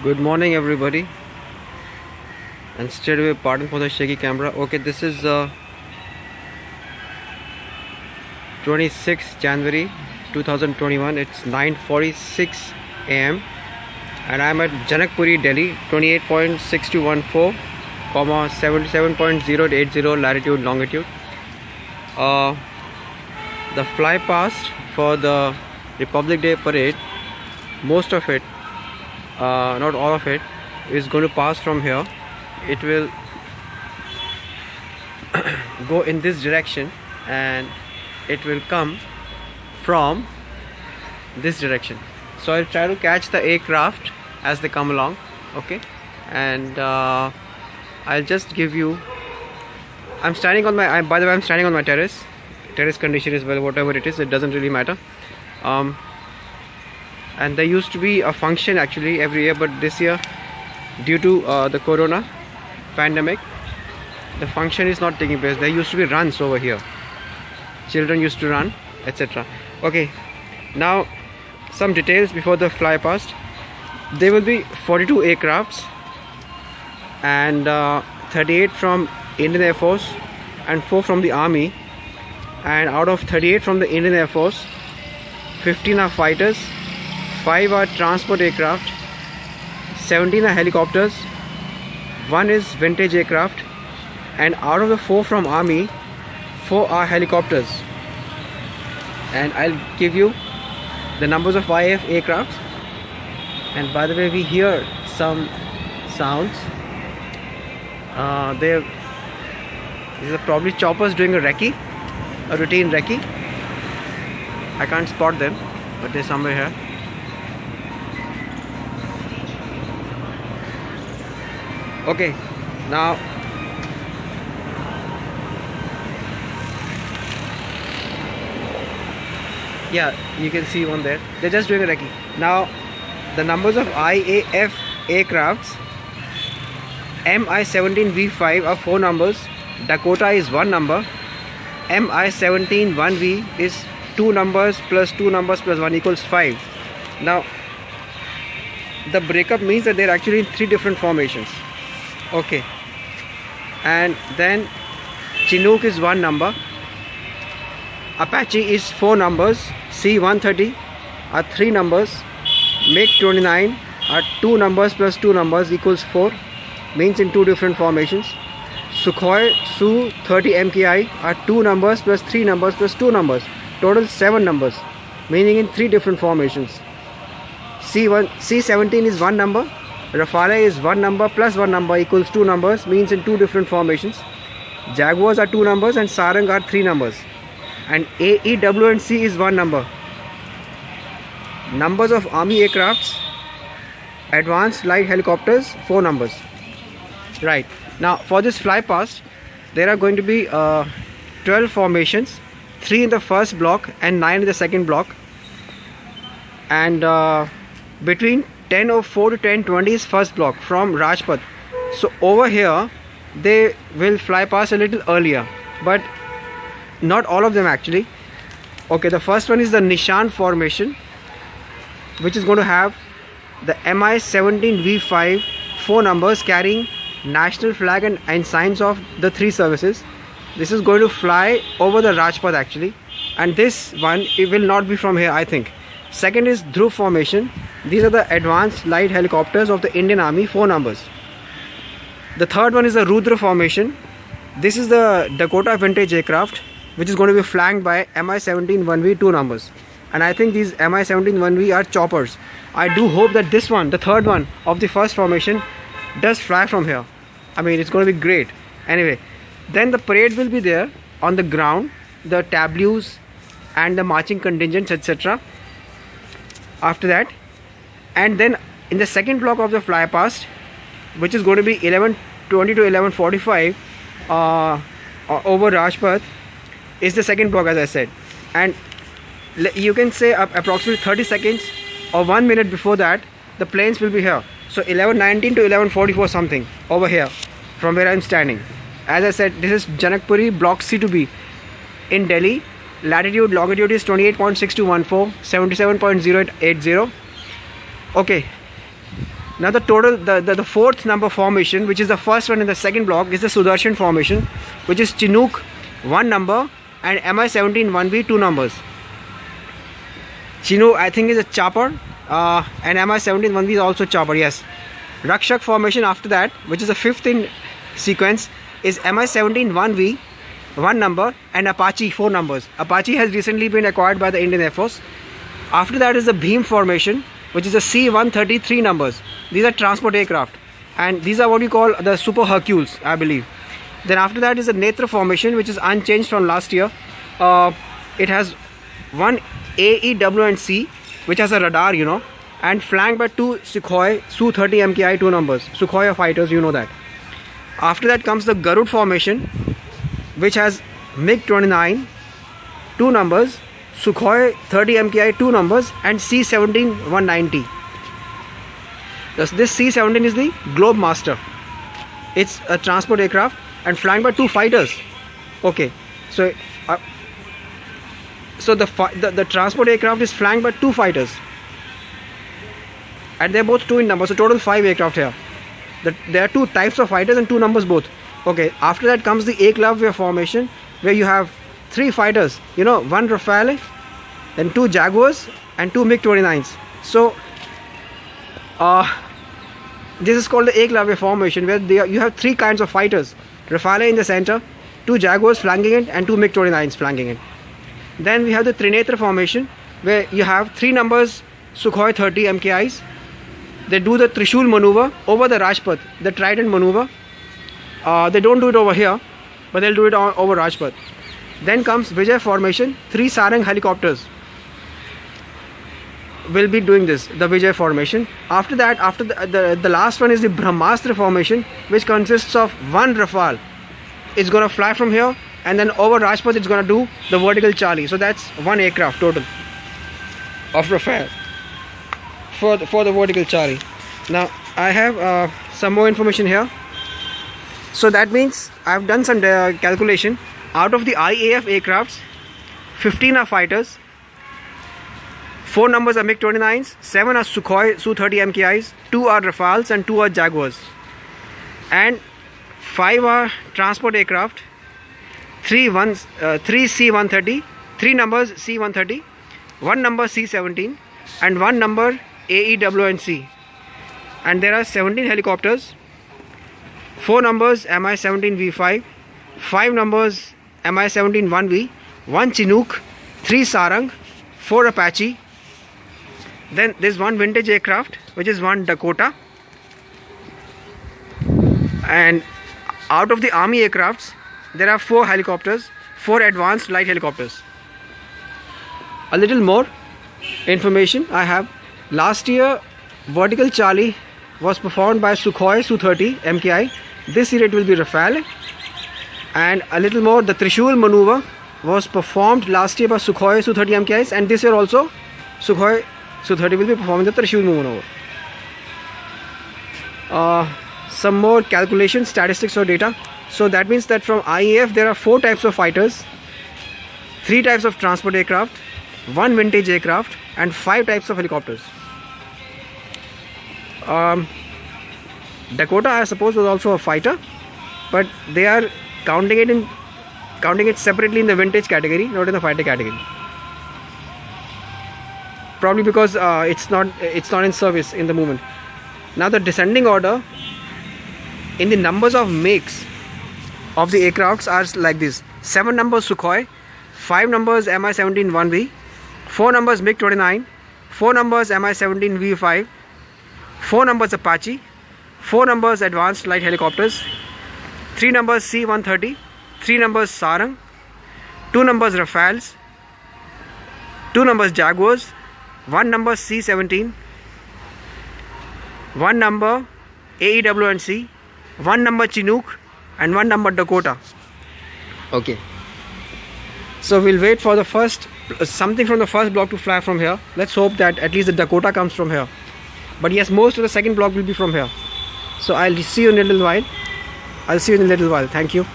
Good morning, everybody, and straight away pardon for the shaky camera. Okay, this is 26th January 2021. It's 9:46 a.m. and I'm at Janakpuri, Delhi. 28.6214, 77.080 latitude, longitude. The fly past for the Republic Day parade, most of it, not all of it, is going to pass from here. It will go in this direction and it will come from this direction. So I'll try to catch the aircraft as they come along. Okay, and I'll just give you. I'm standing on my. By the way, I'm standing on my terrace. Terrace condition is, well, whatever it is, it doesn't really matter. And there used to be a function actually every year, but this year, due to the corona pandemic, the function is not taking place. There used to be runs over here. Children used to run, etc. Okay, now some details before the fly past. There will be 42 aircrafts and 38 from Indian Air Force and 4 from the Army. And out of 38 from the Indian Air Force, 15 are fighters, 5 are transport aircraft, 17 are helicopters, 1 is vintage aircraft, and out of the 4 from Army, 4 are helicopters. And I'll give you the numbers of IAF aircraft. And by the way, we hear some sounds. These are probably choppers doing a recce, a routine recce. I can't spot them, but they're somewhere here. Okay, now yeah, you can see one there. They're just doing a recce. Now the numbers of IAF aircrafts: Mi-17V5 are 4 numbers, Dakota is 1 number, Mi-17 1V is 2 numbers plus 2 numbers plus 1 equals 5. Now the breakup means that they're actually in 3 different formations. Okay, and then Chinook is 1 number, Apache is 4 numbers, C-130 are 3 numbers, MiG-29 are 2 numbers plus 2 numbers equals 4, means in 2 different formations. Sukhoi Su-30 MKI are 2 numbers plus 3 numbers plus 2 numbers, total 7 numbers, meaning in 3 different formations. C-17 is 1 number, Rafale is 1 number plus 1 number equals 2 numbers, means in 2 different formations. Jaguars are 2 numbers and Sarang are 3 numbers. And AE, W and C is 1 number. Numbers of Army aircrafts: advanced light helicopters, 4 numbers. Right, now for this fly past, there are going to be 12 formations, 3 in the first block and 9 in the second block. And between 10:04 to 10:20 is first block from Rajpath. So over here they will fly past a little earlier, but not all of them actually. Okay, the first one is the Nishan formation, which is going to have the Mi-17V5, 4 numbers carrying national flag and signs of the 3 services. This is going to fly over the Rajpath actually, and this one, it will not be from here, I think. Second is Dhruv formation. These are the advanced light helicopters of the Indian Army, 4 numbers. The third one is the Rudra formation. This is the Dakota vintage aircraft, which is going to be flanked by Mi-17 1V, 2 numbers. And I think these Mi-17 1V are choppers. I do hope that this one, the third one of the first formation, does fly from here. I mean, it's going to be great. Anyway, then the parade will be there on the ground, the tableaus and the marching contingents, etc. After that, and then in the second block of the fly past, which is going to be 11:20 to 11:45 over Rajpath, is the second block, as I said. And you can say approximately 30 seconds or 1 minute before that, the planes will be here. So 11:19 to 11:44 something over here from where I'm standing. As I said, this is Janakpuri, block C to B in Delhi. Latitude, longitude is 28.6214, 77.080. Okay, Now the total, the fourth number formation, which is the first one in the second block, is the Sudarshan formation, which is Chinook 1 number and Mi-17 1V 2 numbers. Chinook I think is a chopper, and Mi-17 1V is also chopper, yes. Rakshak formation after that, which is the fifth in sequence, is Mi-17 1V 1 number and Apache 4 numbers. Apache has recently been acquired by the Indian Air Force. After that is the Bheem formation, which is the C-130 3 numbers. These are transport aircraft, and these are what you call the Super Hercules, I believe. Then after that is the Netra formation, which is unchanged from last year. It has one AEW&C, which has a radar, you know, and flanked by 2 Sukhoi Su-30 MKI 2 numbers. Sukhoi fighters, you know that. After that comes the Garud formation, which has MiG-29 2 numbers, Sukhoi 30 MKI 2 numbers, and C-17 190. This C-17 is the Globemaster. It's a transport aircraft and flanked by 2 fighters. Okay, so the transport aircraft is flanked by 2 fighters, and they're both 2 in number. So total 5 aircraft here. There are 2 types of fighters and 2 numbers both. Okay, after that comes the Eklavya formation, where you have 3 fighters, you know, 1 Rafale, then 2 Jaguars and 2 MiG-29s. So this is called the Eklavya formation, where you have 3 kinds of fighters: Rafale in the center, 2 Jaguars flanking it, and 2 MiG-29s flanking it. Then we have the Trinetra formation, where you have 3 numbers Sukhoi 30 MKIs. They do the Trishul maneuver over the Rajpath, the Trident maneuver. They don't do it over here, but they'll do it over Rajpath. Then comes Vijay formation. 3 Sarang helicopters will be doing this, the Vijay formation. After that, after the last one is the Brahmastra formation, which consists of 1 Rafale. It's going to fly from here, and then over Rajpath it's going to do the vertical Charlie. So that's 1 aircraft total of Rafale for the vertical Charlie. Now I have some more information here. So that means I've done some calculation. Out of the IAF aircrafts, 15 are fighters, 4 numbers are MiG-29s, 7 are Sukhoi Su-30 MKIs, 2 are Rafales, and 2 are Jaguars, and 5 are transport aircraft, 3 C-130, 3 numbers C-130, 1 number C-17, and 1 number AEW&C. And there are 17 helicopters, 4 numbers Mi-17 V5, 5 numbers Mi-17 1V, 1 Chinook, 3 Sarang, 4 Apache. Then there's 1 vintage aircraft, which is 1 Dakota. And out of the army aircrafts, there are 4 helicopters, 4 advanced light helicopters. A little more information I have. Last year, vertical Charlie was performed by Sukhoi Su-30 MKI. This year it will be Rafale. And a little more, the Trishul maneuver was performed last year by Sukhoi Su-30 MKIs, and this year also Sukhoi Su-30 will be performing the Trishul maneuver. Some more calculation, statistics or data. So that means that from IAF there are 4 types of fighters, 3 types of transport aircraft, 1 vintage aircraft, and 5 types of helicopters. Dakota, I suppose, was also a fighter, but they are counting it separately in the vintage category, not in the fighter category. Probably because it's not in service in the moment. Now the descending order in the numbers of makes of the aircrafts are like this: 7 numbers Sukhoi, 5 numbers Mi-17 1V, 4 numbers MiG-29, 4 numbers Mi-17 V5, 4 numbers Apache, 4 numbers advanced light helicopters, 3 numbers C-130, 3 numbers Sarang, 2 numbers Rafales, 2 numbers Jaguars, 1 number C-17, 1 number AEW&C, 1 number Chinook, and 1 number Dakota. Okay, so we'll wait for the first something from the first block to fly from here. Let's hope that at least the Dakota comes from here. But yes, most of the second block will be from here. So I'll see you in a little while. Thank you.